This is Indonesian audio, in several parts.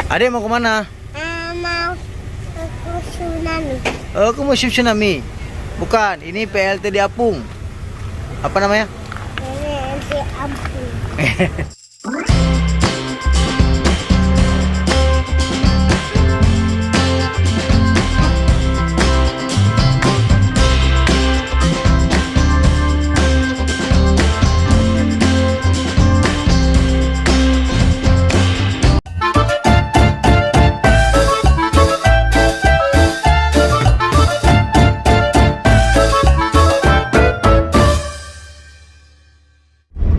Adek mau kemana? Mau ke tsunami. Oh, ke museum tsunami. Bukan, ini PLTD Apung. Apa namanya? Ini di Ampung.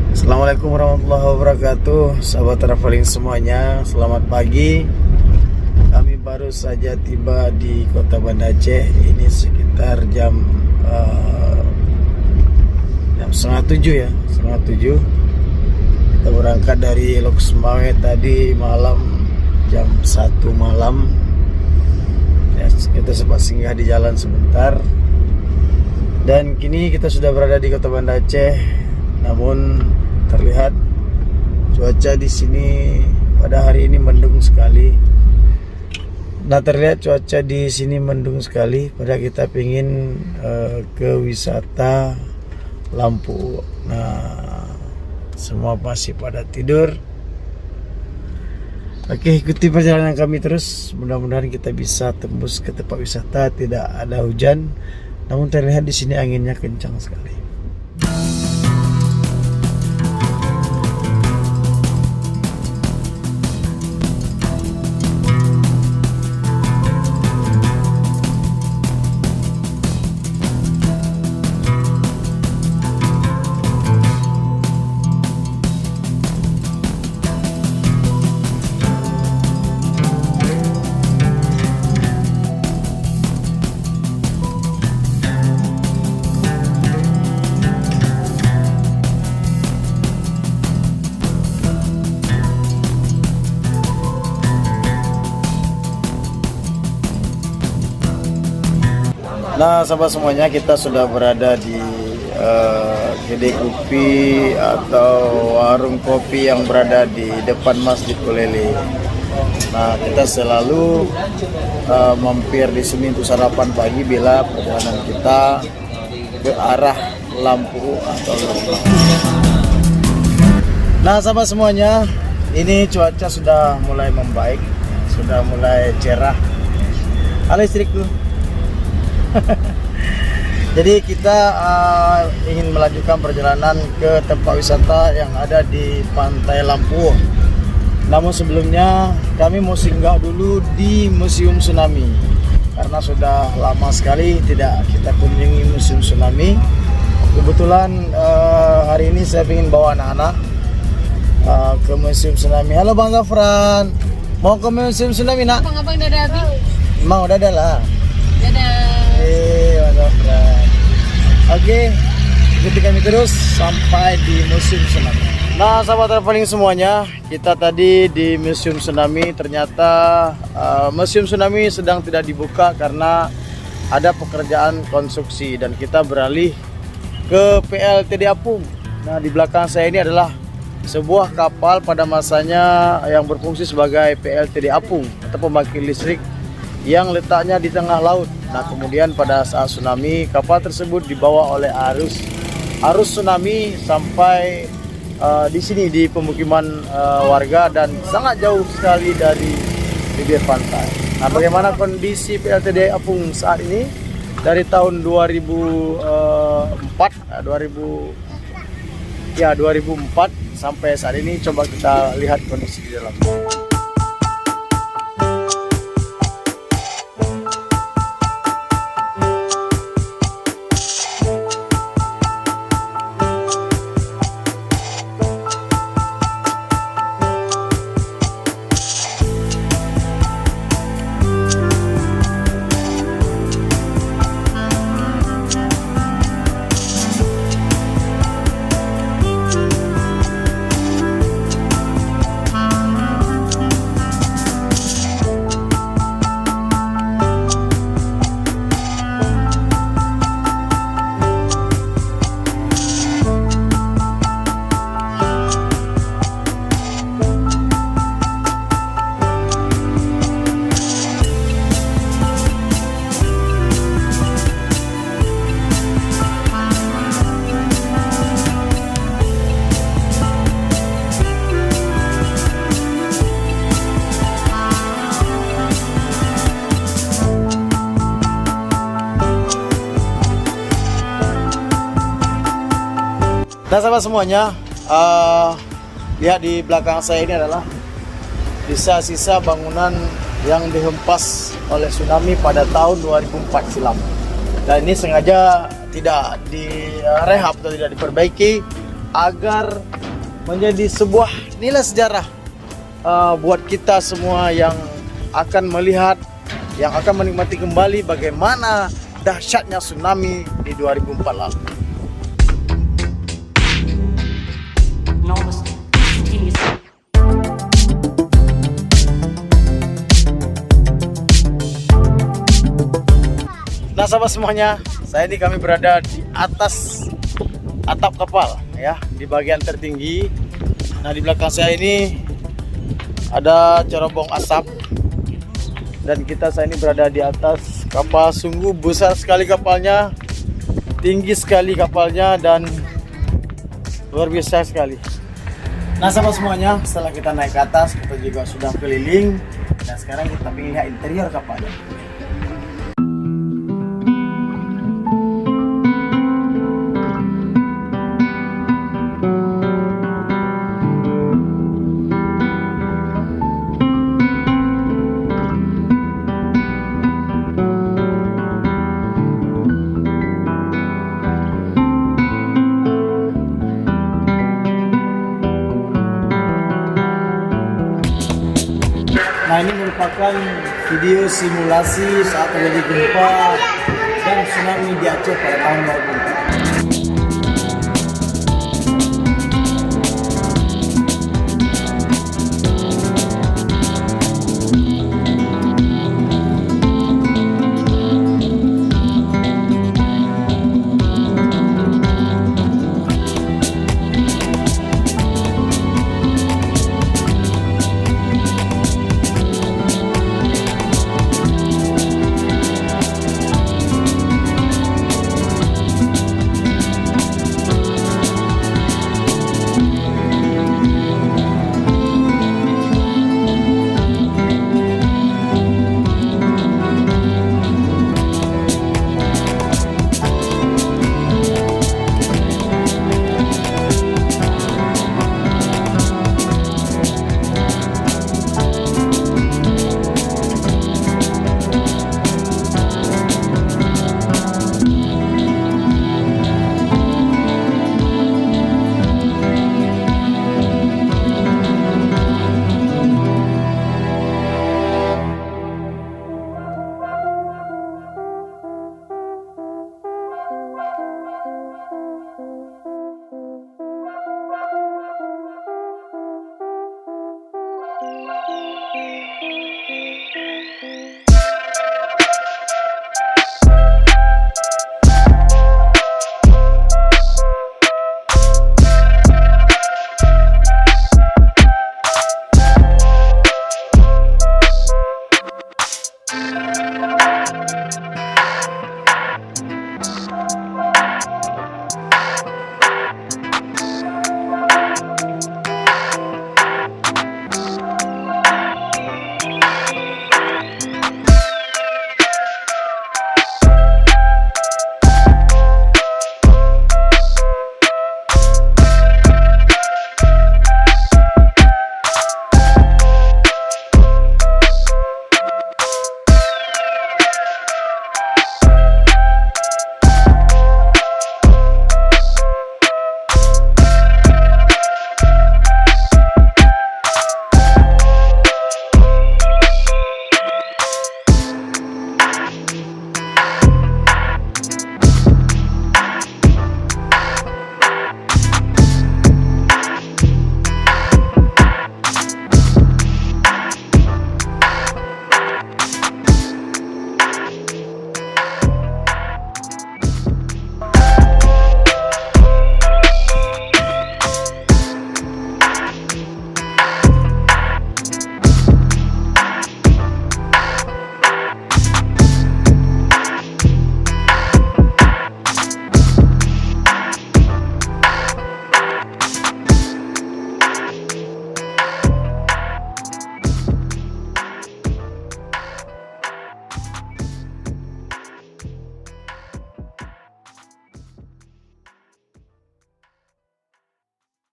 Assalamualaikum warahmatullahi wabarakatuh. Sahabat traveling semuanya, selamat pagi. Kami baru saja tiba di kota Banda Aceh. Ini sekitar jam 6:30 ya, 6:30. Kita berangkat dari Lok Semawe tadi malam jam 1 malam. Ya, kita sempat singgah di jalan sebentar. Dan kini kita sudah berada di kota Banda Aceh. Namun terlihat cuaca di sini pada hari ini mendung sekali. Nah, terlihat cuaca di sini mendung sekali. Padahal kita ingin ke wisata Lampu. Nah, semua masih pada tidur. Oke, ikuti perjalanan kami terus. Mudah-mudahan kita bisa tembus ke tempat wisata. Tidak ada hujan, namun terlihat di sini anginnya kencang sekali. Nah, sahabat semuanya, kita sudah berada di kedai kopi atau warung kopi yang berada di depan Masjid Kulele. Nah, kita selalu mampir di sini untuk sarapan pagi bila perjalanan kita ke arah Lampu atau Lembang. Nah, sahabat semuanya, ini cuaca sudah mulai membaik, sudah mulai cerah. Halo istriku. Jadi kita ingin melanjutkan perjalanan ke tempat wisata yang ada di Pantai Lampu. Namun sebelumnya kami mau singgah dulu di Museum Tsunami karena sudah lama sekali tidak kita kunjungi Museum Tsunami. Kebetulan hari ini saya ingin bawa anak-anak ke Museum Tsunami. Halo Bang Zafran, mau ke Museum Tsunami nak? Abang udah ada habis? Mau, udah ada lah. Dadah. Oke, ikuti kami terus sampai di Museum Tsunami. Nah, sahabat traveling semuanya, kita tadi di Museum Tsunami. Ternyata Museum Tsunami sedang tidak dibuka karena ada pekerjaan konstruksi dan kita beralih ke PLTD Apung. Nah, di belakang saya ini adalah sebuah kapal pada masanya yang berfungsi sebagai PLTD Apung atau pembangkit listrik yang letaknya di tengah laut. Nah, kemudian pada saat tsunami, kapal tersebut dibawa oleh arus tsunami sampai di sini di pemukiman warga dan sangat jauh sekali dari bibir pantai. Nah, bagaimana kondisi PLTD Apung saat ini dari tahun 2004 sampai saat ini? Coba kita lihat kondisi di dalam. Nah sahabat semuanya, lihat di belakang saya ini adalah sisa-sisa bangunan yang dihempas oleh tsunami pada tahun 2004 silam. Dan ini sengaja tidak direhab atau tidak diperbaiki agar menjadi sebuah nilai sejarah buat kita semua yang akan melihat, yang akan menikmati kembali bagaimana dahsyatnya tsunami di 2004 lalu. Nah sahabat semuanya, kami berada di atas atap kapal ya, di bagian tertinggi. Nah di belakang saya ini ada cerobong asap dan saya ini berada di atas kapal. Sungguh besar sekali kapalnya, tinggi sekali kapalnya dan luar biasa sekali. Nah sahabat semuanya, setelah kita naik ke atas, kita juga sudah keliling dan sekarang kita ingin lihat interior kapalnya. Nah ini merupakan video simulasi saat terjadi gempa dan tsunami di Aceh pada tahun 2004.